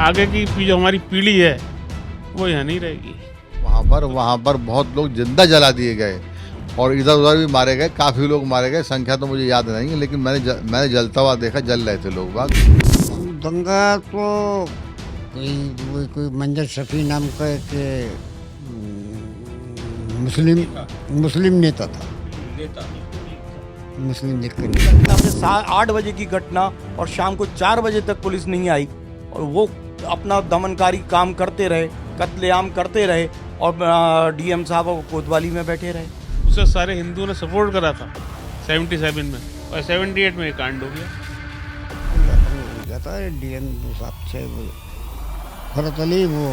आगे की जो हमारी पीढ़ी है वो यहाँ नहीं रहेगी। वहाँ पर बहुत लोग जिंदा जला दिए गए और इधर उधर भी मारे गए, काफ़ी लोग मारे गए, संख्या तो मुझे याद नहीं है, लेकिन मैंने जलता हुआ देखा, जल रहे थे लोग बाग। दंगा तो कोई मंजर शफी नाम का एक मुस्लिम नेता था, मुस्लिम लीग का नेता। घटना 8 बजे की घटना और शाम को 4 बजे तक पुलिस नहीं आई और वो अपना दमनकारी काम करते रहे, कत्लेआम करते रहे और डीएम साहब कोतवाली में बैठे रहे। उसे सारे हिंदुओं ने सपोर्ट करा था 77 में और 78 में ये कांड हो गया। डीएम साहब से फरत अली वो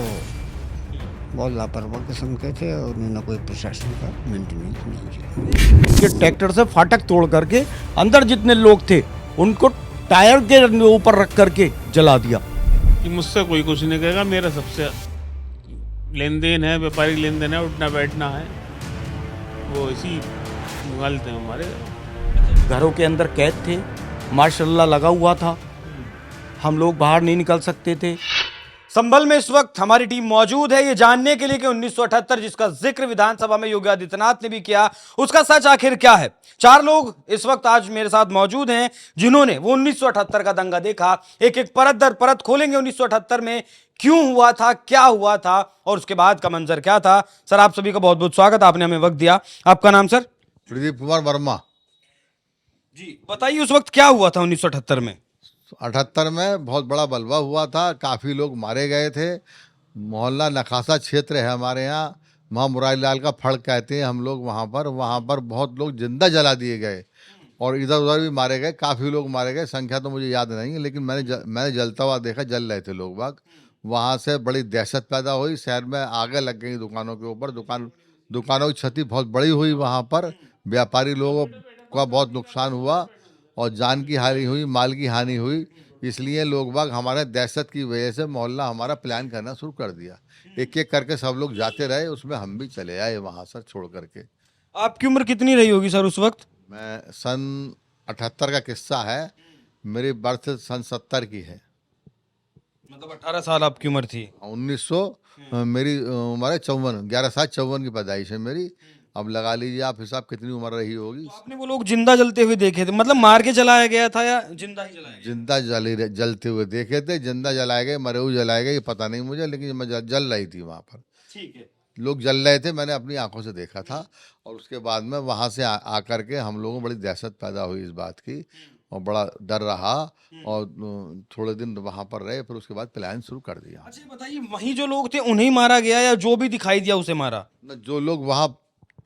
बहुत लापरवाह किस्म के थे और उन्होंने कोई प्रशासन का मेंटेनेंस नहीं किया। ये ट्रैक्टर से फाटक तोड़ करके अंदर जितने लोग थे उनको टायर के ऊपर रख करके जला दिया। कि मुझसे कोई कुछ नहीं कहेगा, मेरा सबसे लेन देन है, व्यापारिक लेन देन है, उठना बैठना है, वो इसी निकालते हैं हमारे। घरों के अंदर कैद थे, मार्शल्ला लगा हुआ था, हम लोग बाहर नहीं निकल सकते थे। संभल में इस वक्त हमारी टीम मौजूद है ये जानने के लिए कि 1978 जिसका जिक्र विधानसभा में योगी आदित्यनाथ ने भी किया, उसका सच आखिर क्या है। 4 लोग इस वक्त आज मेरे साथ मौजूद हैं जिन्होंने वो 1978 का दंगा देखा। एक एक परत दर परत खोलेंगे 1978 में क्यों हुआ था, क्या हुआ था और उसके बाद का मंजर क्या था। सर आप सभी का बहुत बहुत स्वागत, आपने हमें वक्त दिया। आपका नाम सर? प्रदीप कुमार वर्मा जी बताइए उस वक्त क्या हुआ था 1978 में? 78 में बहुत बड़ा बलवा हुआ था, काफ़ी लोग मारे गए थे। मोहल्ला नखासा क्षेत्र है हमारे यहाँ, वहाँ मुरारी लाल का फड़ कहते हैं हम लोग। वहाँ पर बहुत लोग जिंदा जला दिए गए और इधर उधर भी मारे गए, काफ़ी लोग मारे गए, संख्या तो मुझे याद नहीं है, लेकिन मैंने जलता हुआ देखा, जल रहे थे लोग बाग। वहाँ से बड़ी दहशत पैदा हुई, शहर में आगे लग गई दुकानों के ऊपर, दुकानों की क्षति बहुत बड़ी हुई। वहाँ पर व्यापारी लोगों का बहुत नुकसान हुआ और जान की हानि हुई, माल की हानि हुई। इसलिए लोग बाग हमारे दहशत की वजह से मोहल्ला हमारा प्लान करना शुरू कर दिया। एक एक करके सब लोग जाते रहे, उसमें हम भी चले आए वहाँ सर छोड़ करके। आपकी उम्र कितनी रही होगी सर उस वक्त? मैं सन 78 का किस्सा है, मेरी बर्थ सन 70 की है। मतलब 18 साल आपकी उम्र थी। 1900 मेरी उम्र है 54, 11 साल 54 की पैदाइश है मेरी। अब लगा लीजिए आप हिसाब कितनी उम्र रही होगी। तो आपने वो लोग जिंदा जलते हुए देखे थे, मतलब मार के जलाया गया था या जिंदा ही जलाया गया? जिंदा जलते हुए देखे थे, जिंदा जलाए गए, मरे हुए जलाए गए, ये पता नहीं मुझे, लेकिन मैं जल रही थी वहाँ पर। ठीक है। लोग जल रहे थे, मैंने अपनी आंखों से देखा था। और उसके बाद में वहाँ से आकर के हम लोगों को बड़ी दहशत पैदा हुई इस बात की और बड़ा डर रहा और थोड़े दिन वहाँ पर रहे, फिर उसके बाद प्लान शुरू कर दिया। अच्छा बताइए वहीं जो लोग थे उन्हें मारा गया या जो भी दिखाई दिया उसे मारा? न जो लोग वहाँ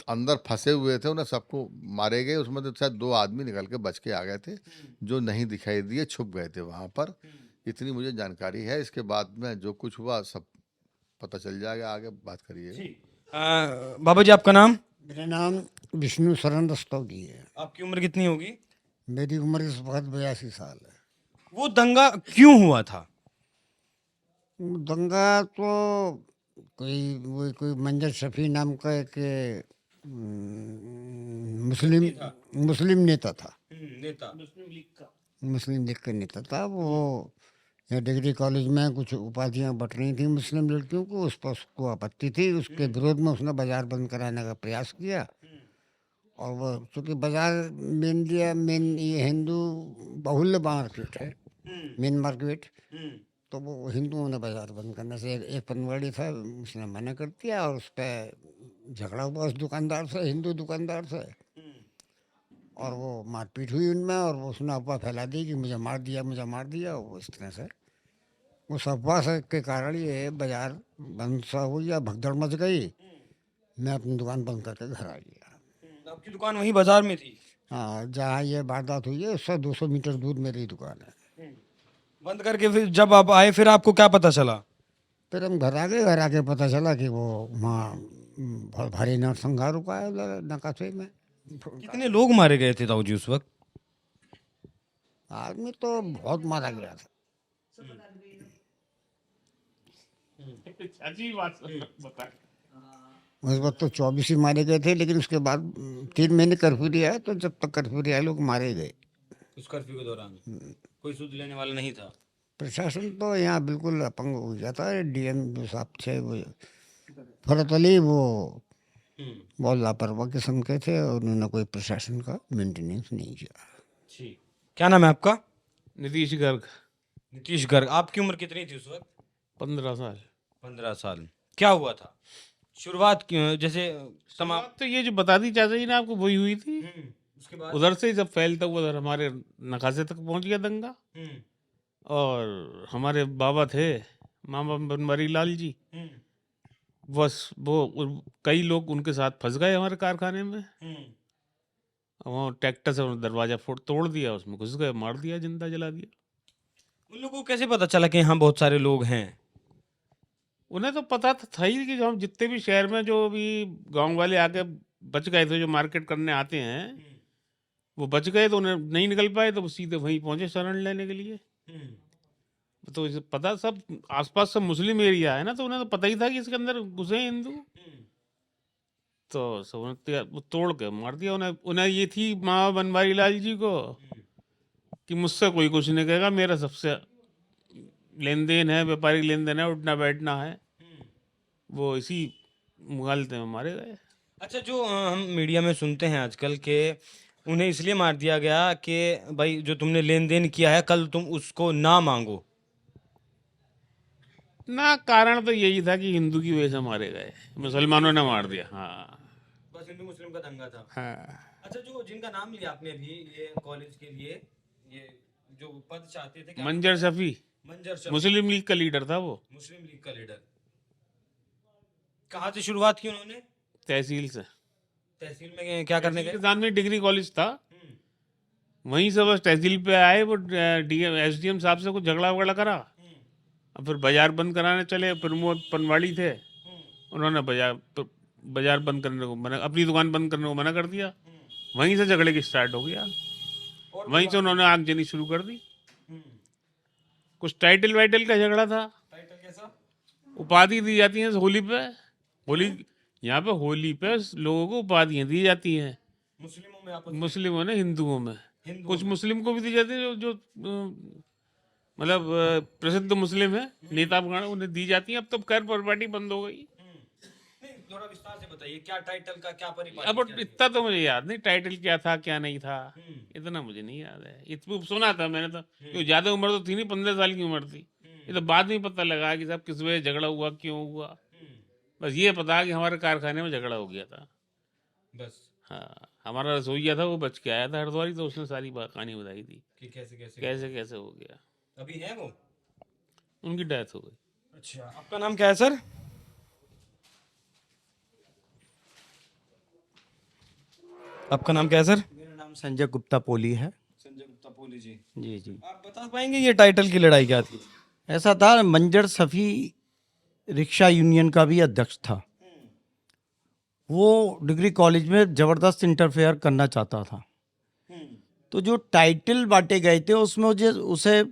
अंदर फंसे हुए थे उन्हें सबको मारे गए। उसमें तो शायद 2 आदमी निकल के बच के आ गए थे, जो नहीं दिखाई दिए छुप गए थे वहाँ पर। इतनी मुझे जानकारी है, इसके बाद में जो कुछ हुआ सब पता चल जाएगा, आगे बात करिए। बाबा जी आपका नाम? मेरा नाम विष्णु शरण रस्तोगी है। आपकी उम्र कितनी होगी? मेरी उम्र इस वक्त 82 साल है। वो दंगा क्यों हुआ था? दंगा तो कोई मंजर शफी नाम का एक मुस्लिम नेता था, नेता मुस्लिम लीग का नेता था। वो यहाँ डिग्री कॉलेज में कुछ उपाधियाँ बट रही थी मुस्लिम लड़कियों को, उस पर उसको आपत्ति थी, उसके विरोध में उसने बाजार बंद कराने का प्रयास किया। और वो चूँकि बाजार मेन ये हिंदू बहुल्य मार्केट है, मेन मार्केट, तो वो हिंदुओं ने बाजार बंद करने से एक पनवाड़ी था, उसने मना कर दिया और उस पर झगड़ा हुआ उस दुकानदार से, हिंदू दुकानदार से, और वो मारपीट हुई उनमें और वो उसने अफवाह फैला दी कि मुझे मार दिया। वो इस तरह से उस अफवाह से के कारण ये बाजार बंद सा हुई या भगदड़ मच गई। मैं अपनी दुकान बंद करके घर आ गया। आपकी दुकान वहीं बाजार में थी? हाँ, जहाँ ये वारदात हुई है उससे 200 मीटर दूर मेरी दुकान है। बंद करके फिर जब आप आए फिर आपको क्या पता चला? फिर हम घर आ गए, घर आके पता चला कि वो वहाँ बहुत भारी नरसंहार रुका है नकाशे में। कितने लोग मारे गए थे ताऊ जी उस वक्त? आदमी तो बहुत मारा गया था। उस वक्त तो 24 ही मारे गए थे, लेकिन उसके बाद 3 महीने कर्फ्यू दिया है, तो जब तक कर्फ्यू दिया लोग मारे गए। उस कर्फ्यू के दौरान कोई सुध लेने वाला नहीं था? प्रशासन तो यहाँ बिल्कुल अपंग हो जाता है। डीएम जो साहब थे वो फरत अली, वो बहुत लापरवाह किस्म के थे और उन्होंने कोई प्रशासन का मेंटेनेंस नहीं किया। ठीक, क्या नाम है आपका? नीतीश गर्ग। नीतीश गर्ग। आपकी उम्र कितनी थी उस वक्त? 15 साल। 15 साल। क्या हुआ था? शुरुआत क्यों, जैसे तमाम बात तो ये जो बता दी चाचा जी ने आपको वही हुई थी। उसके बाद उधर से ही जब फैलता हुआ उधर हमारे नकाशे तक पहुंच गया दंगा। और हमारे बाबा थे मामा बनवारी लाल जी, बस कई लोग उनके साथ फंस गए हमारे कारखाने में। वहाँ ट्रैक्टर से उन्होंने दरवाजा तोड़ दिया, उसमें घुस गए, मार दिया, जिंदा जला दिया। उन लोगों को कैसे पता चला कि यहाँ बहुत सारे लोग हैं? उन्हें तो पता था ही कि जो हम जितने भी शहर में जो भी गांव वाले आके बच गए थे, जो मार्केट करने आते हैं वो बच गए, तो उन्हें नहीं निकल पाए तो वो सीधे वहीं पहुंचे शरण लेने के लिए। तो इसे पता, सब आसपास सब मुस्लिम एरिया है ना, तो उन्हें तो पता ही था कि इसके अंदर घुसे हैं हिंदू। तो सब उन्हें वो तोड़ के मार दिया। उन्हें ये थी माँ बनवारी लाल जी को कि मुझसे कोई कुछ नहीं कहेगा, मेरा सबसे लेन देन है, व्यापारिक लेन देन है, उठना बैठना है। वो इसी मुगालते में मारे गए। अच्छा, जो हम मीडिया में सुनते हैं आजकल के उन्हें इसलिए मार दिया गया कि भाई जो तुमने लेन देन किया है कल तुम उसको ना मांगो। ना, कारण तो यही था कि हिंदू की वजह से मारे गए, मुसलमानों ने मार दिया। हाँ बस हिंदू मुस्लिम का दंगा था। हाँ। अच्छा, जो जिनका नाम लिया आपने अभी ये कॉलेज के लिए, ये जो पद चाहते थे, क्या मंजर शफी मंजर शफी, मुस्लिम लीग का लीडर था वो। मुस्लिम लीग का लीडर। कहाँ से शुरुआत की उन्होंने? तहसील से। तहसील में क्या करने के गए? साथ में डिग्री कॉलेज था, वहीं से बस तहसील पे आए। वो डीएम एसडीएम साहब से कुछ झगड़ा वगड़ा करा, और फिर बाजार बंद कराने चले। प्रमोद पनवाड़ी थे, उन्होंने बाजार बंद करने को मना, अपनी दुकान बंद करने को मना कर दिया। वहीं से झगड़े की स्टार्ट हो गया, वहीं से उन्होंने आगजनी शुरू कर दी। कुछ टाइटल वाइटल का झगड़ा था। टाइटल कैसा? उपाधि दी जाती है होली पे। होली, यहाँ पे होली पे लोगों को उपाधियाँ दी जाती हैं, मुस्लिमों में आपस मुस्लिमों ने हिंदुओं में। कुछ मुस्लिम को भी दी जाती है, जो मतलब प्रसिद्ध मुस्लिम है, नेता वगैरह, उन्हें दी जाती हैं। अब तो खैर प्रॉपर्टी बंद हो गई। नहीं, थोड़ा विस्तार से बताइए क्या टाइटल का क्या परिपाटी अब क्या इतना तो मुझे याद नहीं, टाइटल क्या था क्या नहीं था, इतना मुझे नहीं याद है। इतना सुना था मैंने तो, क्यों ज्यादा उम्र तो थी नहीं, 15 साल की उम्र थी। ये तो बाद में पता लगा कि साहब किस वजह झगड़ा हुआ, क्यों हुआ। बस ये पता कि हमारे कारखाने में झगड़ा हो गया था। बस हाँ, हमारा रसोईया था, वो बच के आया था हरिद्वार, तो उसने सारी कहानी बताई थी कि कैसे कैसे कैसे कैसे हो गया। अभी है वो? उनकी डेथ हो गई। अच्छा, आपका नाम क्या है सर? आपका नाम क्या है सर? मेरा नाम संजय गुप्ता पोली है। संजय गुप्ता पोली जी। जी जी। आप बता पाएंगे ये टाइटल की लड़ाई क्या थी? ऐसा था, मंजर सफ़ी रिक्शा यूनियन का भी अध्यक्ष था। वो डिग्री कॉलेज में ज़बरदस्त इंटरफेयर करना चाहता था। तो जो टाइटल बांटे गए थे उसमें उसे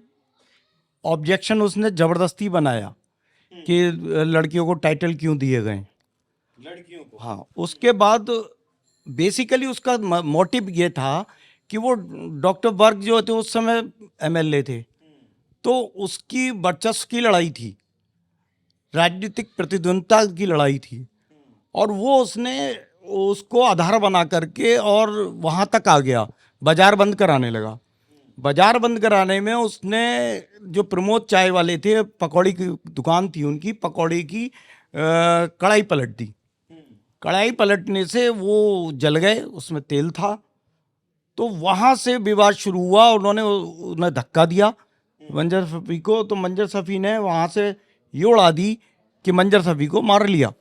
ऑब्जेक्शन उसने ज़बरदस्ती बनाया कि लड़कियों को टाइटल क्यों दिए गए। लड़कियों को? हाँ, उसके बाद बेसिकली उसका मोटिव ये था कि वो डॉक्टर वर्ग जो थे उस समय एमएलए थे, तो उसकी वर्चस्व की लड़ाई थी, राजनीतिक प्रतिद्वंद्विता की लड़ाई थी, और वो उसने उसको आधार बना करके और वहाँ तक आ गया, बाजार बंद कराने लगा। बाजार बंद कराने में उसने, जो प्रमोद चाय वाले थे, पकौड़ी की दुकान थी उनकी, पकौड़ी की कढ़ाई पलट दी। कढ़ाई पलटने से वो जल गए, उसमें तेल था। तो वहाँ से विवाद शुरू हुआ। उन्हें धक्का दिया मंजर सफ़ी को, तो मंजर सफ़ी ने वहाँ से ये उड़ा दी कि मंजर सफ़ी को मार लिया।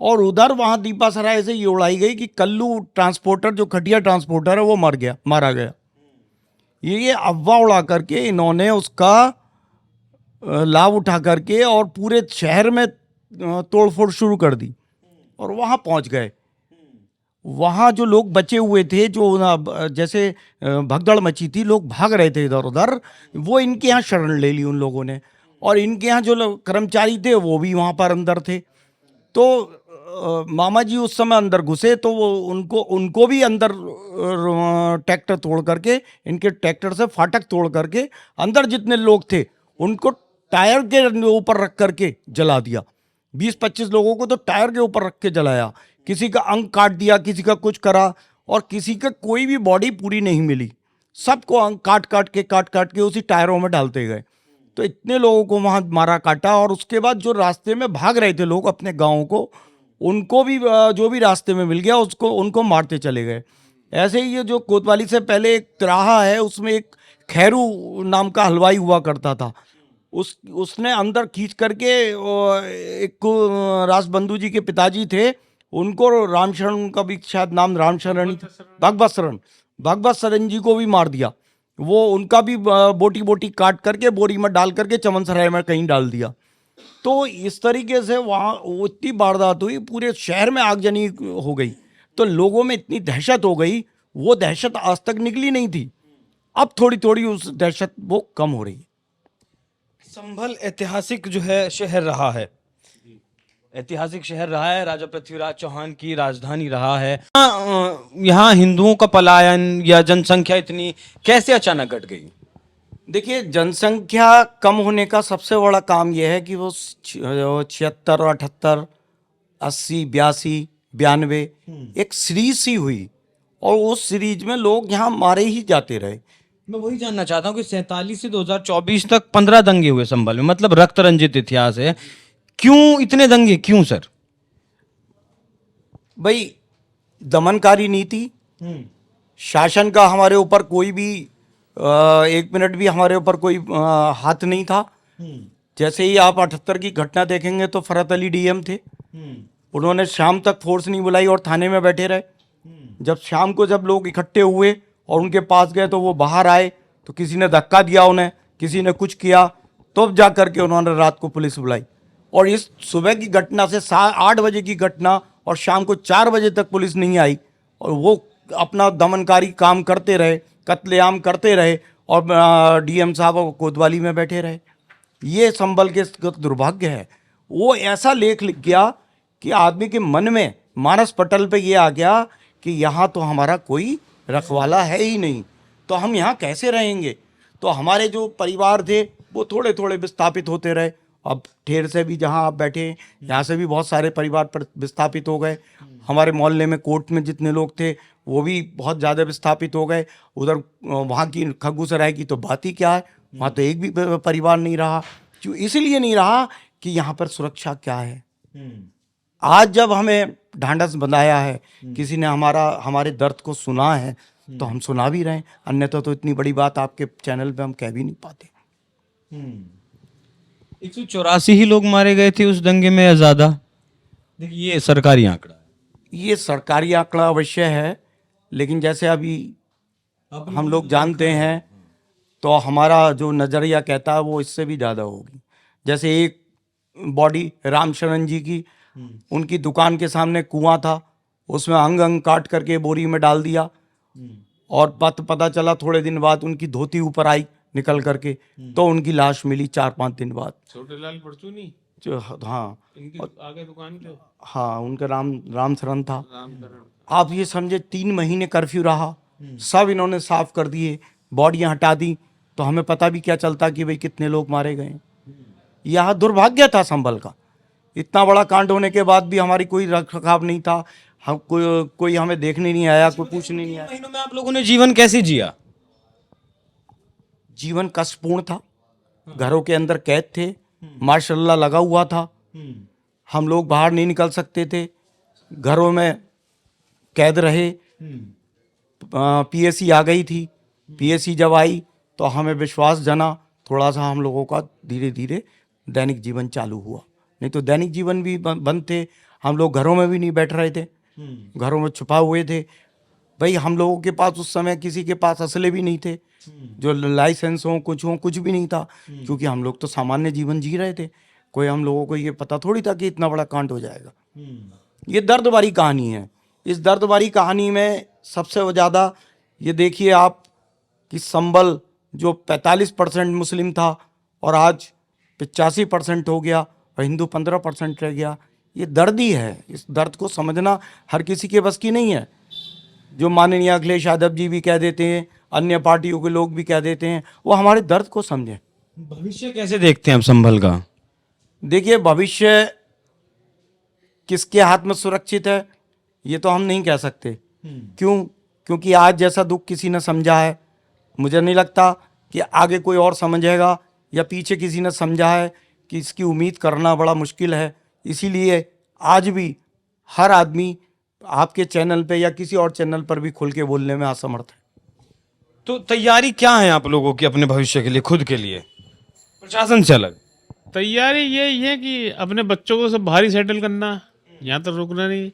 और उधर वहाँ दीपा सराय से ये उड़ाई गई कि कल्लू ट्रांसपोर्टर, जो खटिया ट्रांसपोर्टर है, वो मारा गया। ये अफवाह उड़ा करके इन्होंने उसका लाभ उठा करके और पूरे शहर में तोड़फोड़ शुरू कर दी, और वहाँ पहुँच गए। वहाँ जो लोग बचे हुए थे, जो जैसे भगदड़ मची थी, लोग भाग रहे थे इधर उधर, वो इनके यहाँ शरण ले ली उन लोगों ने। और इनके यहाँ जो कर्मचारी थे वो भी वहाँ पर अंदर थे। तो मामा जी उस समय अंदर घुसे, तो वो उनको भी अंदर ट्रैक्टर तोड़ करके, इनके ट्रैक्टर से फाटक तोड़ करके अंदर जितने लोग थे उनको टायर के ऊपर रख करके जला दिया। 20-25 लोगों को तो टायर के ऊपर रख के जलाया, किसी का अंग काट दिया, किसी का कुछ करा, और किसी का कोई भी बॉडी पूरी नहीं मिली, सबको अंग काट काट के उसी टायरों में डालते गए। तो इतने लोगों को वहाँ मारा काटा, और उसके बाद जो रास्ते में भाग रहे थे लोग अपने गाँव को, उनको भी जो भी रास्ते में मिल गया उनको मारते चले गए। ऐसे ही ये जो कोतवाली से पहले एक तिराहा है, उसमें एक खैरू नाम का हलवाई हुआ करता था, उसने अंदर खींच करके एक रासबंधु जी के पिताजी थे, उनको रामशरण, उनका भी शायद नाम रामशरण ही था, भगवत शरण जी को भी मार दिया। वो उनका भी बोटी बोटी काट करके बोरी में डाल करके चमनसराय में कहीं डाल दिया। तो इस तरीके से वहाँ वो इतनी वारदात हुई, पूरे शहर में आगजनी हो गई, तो लोगों में इतनी दहशत हो गई, वो दहशत आज तक निकली नहीं थी। अब थोड़ी थोड़ी उस दहशत वो कम हो रही है। संभल ऐतिहासिक जो है शहर रहा है, ऐतिहासिक शहर रहा है, राजा पृथ्वीराज चौहान की राजधानी रहा है। यहाँ हिंदुओं का पलायन या जनसंख्या इतनी कैसे अचानक घट गई? देखिए, जनसंख्या कम होने का सबसे बड़ा काम यह है कि वो 76, 78, 80, 82, 92 एक सीरीज सी हुई, और उस सीरीज में लोग यहाँ मारे ही जाते रहे। मैं वही जानना चाहता हूँ कि 47 से 2024 तक 15 दंगे हुए संभल में, मतलब रक्त रंजित इतिहास है। क्यों इतने दंगे, क्यों सर? भाई, दमनकारी नीति, शासन का हमारे ऊपर कोई भी 1 मिनट भी हमारे ऊपर कोई हाथ नहीं था। जैसे ही आप 78 की घटना देखेंगे तो फरत अली डीएम थे, उन्होंने शाम तक फोर्स नहीं बुलाई और थाने में बैठे रहे। जब शाम को जब लोग इकट्ठे हुए और उनके पास गए तो वो बाहर आए, तो किसी ने धक्का दिया उन्हें, किसी ने कुछ किया, तो जा करके उन्होंने रात को पुलिस बुलाई। और इस सुबह की घटना से 8 बजे की घटना और शाम को 4 बजे तक पुलिस नहीं आई, और वो अपना दमनकारी काम करते रहे, कत्लेआम करते रहे, और डीएम साहब कोतवाली में बैठे रहे। ये संभल के दुर्भाग्य है। वो ऐसा लेख लिख गया कि आदमी के मन में, मानस पटल पे ये आ गया कि यहाँ तो हमारा कोई रखवाला है ही नहीं, तो हम यहाँ कैसे रहेंगे। तो हमारे जो परिवार थे वो थोड़े थोड़े विस्थापित होते रहे। अब ठेर से भी, जहाँ आप बैठे हैं, यहाँ से भी बहुत सारे परिवार विस्थापित हो गए। हमारे मोहल्ले में कोर्ट में जितने लोग थे वो भी बहुत ज़्यादा विस्थापित हो गए। उधर वहाँ की खगूसराय की तो बात ही क्या है, वहाँ तो एक भी परिवार नहीं रहा। क्यों? इसलिए नहीं रहा कि यहाँ पर सुरक्षा क्या है। आज जब हमें ढांढस बंधाया है, किसी ने हमारे दर्द को सुना है, तो हम सुना भी रहे हैं, अन्यथा तो इतनी बड़ी बात आपके चैनल पे हम कह भी नहीं पाते। 184 ही लोग मारे गए थे उस दंगे में या ज्यादा? देखिए, ये सरकारी आंकड़ा है। ये सरकारी आंकड़ा अवश्य है, लेकिन जैसे अभी हम लोग जानते हैं तो हमारा जो नज़रिया कहता है वो इससे भी ज़्यादा होगी। जैसे एक बॉडी रामशरण जी की, उनकी दुकान के सामने कुआं था, उसमें अंग अंग काट करके बोरी में डाल दिया, और पता चला थोड़े दिन बाद उनकी धोती ऊपर आई निकल करके, तो उनकी लाश मिली 4-5 दिन बाद। छोटेलाल परचूनी, हाँ, इनकी आगे दुकान पे, हाँ, उनका रामशरण था। आप ये समझे 3 महीने कर्फ्यू रहा, सब इन्होंने साफ कर दिए, बॉडियां हटा दी, तो हमें पता भी क्या चलता कि भाई कितने लोग मारे गए। यह दुर्भाग्य था संभल का। इतना बड़ा कांड होने के बाद भी हमारी कोई रखरखाव नहीं था, हम कोई हमें देखने नहीं आया, कोई पूछने नहीं आया। महीनों में आप लोगों ने जीवन कैसे जिया? जीवन कष्टपूर्ण था, घरों के अंदर कैद थे, मार्शल लगा हुआ था, हम लोग बाहर नहीं निकल सकते थे, घरों में कैद रहे। पीएसी आ गई थी, पीएसी जब आई तो हमें विश्वास जना, थोड़ा सा हम लोगों का धीरे धीरे दैनिक जीवन चालू हुआ। नहीं तो दैनिक जीवन भी बंद थे, हम लोग घरों में भी नहीं बैठ रहे थे, घरों में छुपा हुए थे। भाई, हम लोगों के पास उस समय किसी के पास असले भी नहीं थे, जो लाइसेंस हो, कुछ भी नहीं था, क्योंकि हम लोग तो सामान्य जीवन जी रहे थे। कोई हम लोगों को ये पता थोड़ी था कि इतना बड़ा कांड हो जाएगा। ये दर्द भरी कहानी है। इस दर्द भरी कहानी में सबसे ज़्यादा ये देखिए आप कि संभल जो 45% मुस्लिम था और आज 85% हो गया, और हिंदू 15% रह गया। ये दर्द ही है। इस दर्द को समझना हर किसी के बस की नहीं है। जो माननीय अखिलेश यादव जी भी कह देते हैं, अन्य पार्टियों के लोग भी कह देते हैं, वो हमारे दर्द को समझें। भविष्य कैसे देखते हैं आप संभल का? देखिए, भविष्य किसके हाथ में सुरक्षित है ये तो हम नहीं कह सकते। क्यों? क्योंकि आज जैसा दुख किसी ने समझा है, मुझे नहीं लगता कि आगे कोई और समझेगा, या पीछे किसी ने समझा है कि इसकी उम्मीद करना बड़ा मुश्किल है। इसीलिए आज भी हर आदमी आपके चैनल पे या किसी और चैनल पर भी खुल के बोलने में असमर्थ है। तो तैयारी क्या है आप लोगों की अपने भविष्य के लिए, खुद के लिए, प्रशासन से अलग? तैयारी यही है कि अपने बच्चों को सब बाहर ही सेटल करना, यहाँ तो रुकना नहीं।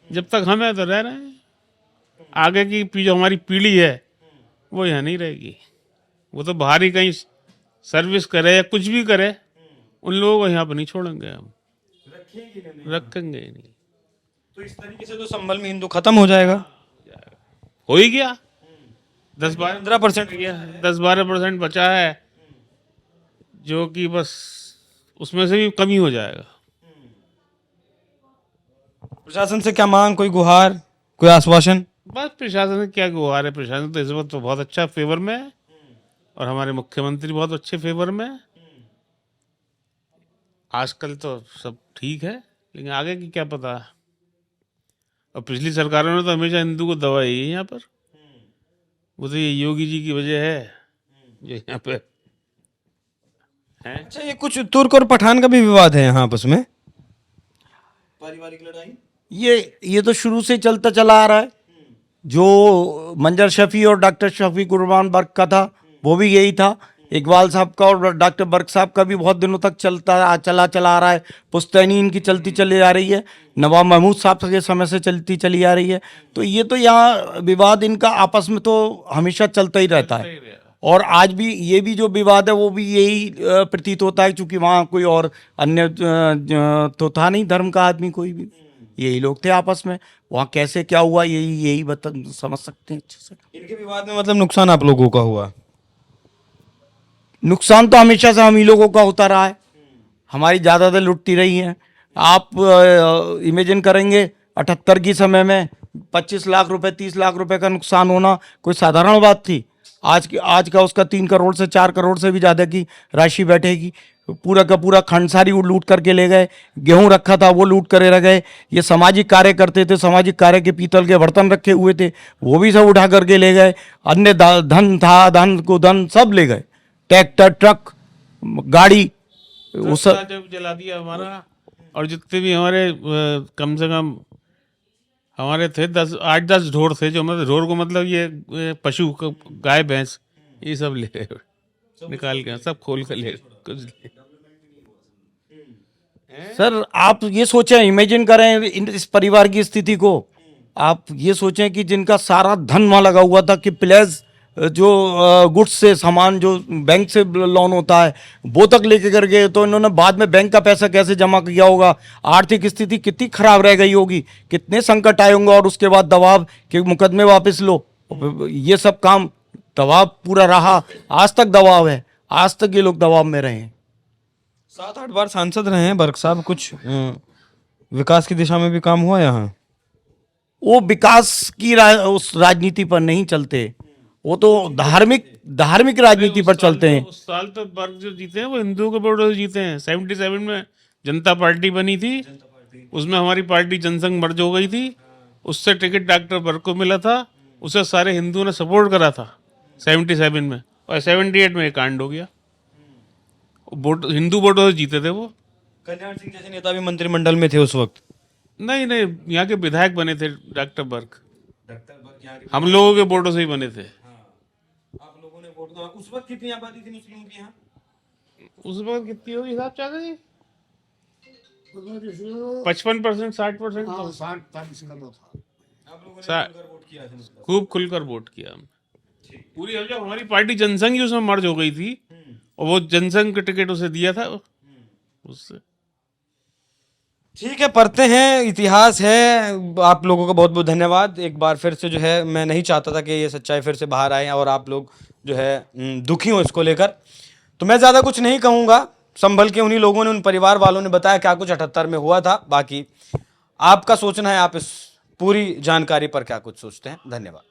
जब तक हम हैं तो रह रहे हैं, आगे की जो हमारी पीढ़ी है वो यहाँ नहीं रहेगी। वो तो बाहर ही कहीं सर्विस करे या कुछ भी करे, उन लोगों को यहाँ पर नहीं छोड़ेंगे हम, रखेंगे ही नहीं। तो इस तरीके से तो संभल में हिंदू खत्म हो जाएगा। हो ही गया, 10-15% गया, 10-12% बचा है, जो कि बस उसमें से भी कमी हो जाएगा। प्रशासन से क्या मांग, कोई गुहार, कोई आश्वासन? बस प्रशासन क्या गुहार है, प्रशासन तो इस वक्त तो बहुत अच्छा फेवर में है, और हमारे मुख्यमंत्री बहुत अच्छे फेवर में है। आजकल तो सब ठीक है, लेकिन आगे की क्या पता। और पिछली सरकारों ने तो हमेशा हिंदू को दबाई है यहाँ पर। वो तो ये योगी जी की वजह है जो यहाँ पे है। अच्छा, ये कुछ तुर्क और पठान का भी विवाद है यहाँ आपस में, पारिवारिक लड़ाई? ये तो शुरू से चलता चला आ रहा है। जो मंजर शफी और डॉक्टर शफी कुर्बान बर्क का था, वो भी यही था। इकबाल साहब का और डॉक्टर बर्क साहब का भी बहुत दिनों तक चला आ रहा है। पुश्तैनी इनकी चलती चली आ रही है, नवाब महमूद साहब के समय से चलती चली आ रही है। तो ये तो यहाँ विवाद इनका आपस में तो हमेशा चलता ही रहता है। और आज भी ये भी जो विवाद है वो भी यही प्रतीत होता है, क्योंकि वहाँ कोई और अन्य तो था नहीं धर्म का आदमी, कोई भी यही लोग थे आपस में। वहाँ कैसे क्या हुआ यही समझ सकते हैं अच्छे से। इनके विवाद में मतलब नुकसान आप लोगों का हुआ? नुकसान तो हमेशा से हम ही लोगों का होता रहा है, हमारी ज़्यादातर लुटती रही है। आप इमेजिन करेंगे 78 की समय में 25 लाख रुपए 30 लाख रुपए का नुकसान होना कोई साधारण बात थी? आज का उसका 3 करोड़ से 4 करोड़ से भी ज़्यादा की राशि बैठेगी। पूरा का पूरा खंड सारी वो लूट करके ले गए, गेहूं रखा था वो लूट करे रह गए। ये सामाजिक कार्य करते थे, सामाजिक कार्य के पीतल के बर्तन रखे हुए थे वो भी सब उठा करके ले गए। अन्य धन था, धन सब ले गए, ट्रैक्टर, ट्रक, गाड़ी, वो सब जब जला दिया हमारा। और जितने भी हमारे कम से कम हमारे थे 8-10 ढोर थे, जो मतलब ढोर को मतलब ये पशु गाय भैंस ये सब ले गए, निकाल के सब खोल कर ले कुछ ले। सर आप ये सोचें, इमेजिन करें इस परिवार की स्थिति को। आप ये सोचें कि जिनका सारा धन वहाँ लगा हुआ था, कि प्लेस जो गुड्स से सामान जो बैंक से लोन होता है वो तक लेके कर गए, तो इन्होंने बाद में बैंक का पैसा कैसे जमा किया होगा? आर्थिक स्थिति कितनी खराब रह गई होगी, कितने संकट आए होंगे। और उसके बाद दबाव कि मुकदमे वापस लो, ये सब काम दबाव पूरा रहा। आज तक दबाव है, आज तक ये लोग दबाव में रहे हैं। 7-8 बार सांसद रहे हैं बर्क साहब, कुछ विकास की दिशा में भी काम हुआ यहाँ? वो विकास की उस राजनीति पर नहीं चलते, वो तो धार्मिक राजनीति पर चलते हैं। उस साल तो बर्ग जो जीते हैं वो हिंदुओं के वोटों से जीते हैं। 77 में जनता पार्टी बनी थी, उसमें हमारी पार्टी जनसंघ मर्ज हो गई थी, उससे टिकट डॉक्टर बर्ग को मिला था, उसे सारे हिंदुओं ने सपोर्ट करा था 77 में, और 78 में एक कांड हो गया। वोट हिंदू वोटों से जीते थे वो। कल्याण सिंह जैसे नेता भी मंत्रिमंडल में थे उस वक्त? नहीं, यहाँ के विधायक बने थे डॉक्टर बर्ग, हम लोगों के वोटों से ही बने थे। आप लोगों ने वोट दिया। उस वक्त कितनी आबादी थी मुस्लिमों की यहाँ? उस वक्त कितनी होगी साहब चाचा जी? 55%, 60%। हाँ, 60-40 का तो था। आप लोगों ने सा- खुलकर वोट किया था मतलब? खूब खुलकर वोट किया हमने। पूरी अब जब हमारी पार्टी जनसंघ ही उसमें मर्ज हो गई थी, और वो जनसंघ का टिकट उसे दिया था उससे। ठीक है, पढ़ते हैं, इतिहास है। आप लोगों का बहुत बहुत धन्यवाद। एक बार फिर से जो है, मैं नहीं चाहता था कि ये सच्चाई फिर से बाहर आए और आप लोग जो है दुखी हो इसको लेकर। तो मैं ज़्यादा कुछ नहीं कहूँगा। संभल के उन्हीं लोगों ने, उन परिवार वालों ने बताया क्या कुछ 78 में हुआ था। बाकी आपका सोचना है, आप इस पूरी जानकारी पर क्या कुछ सोचते हैं। धन्यवाद।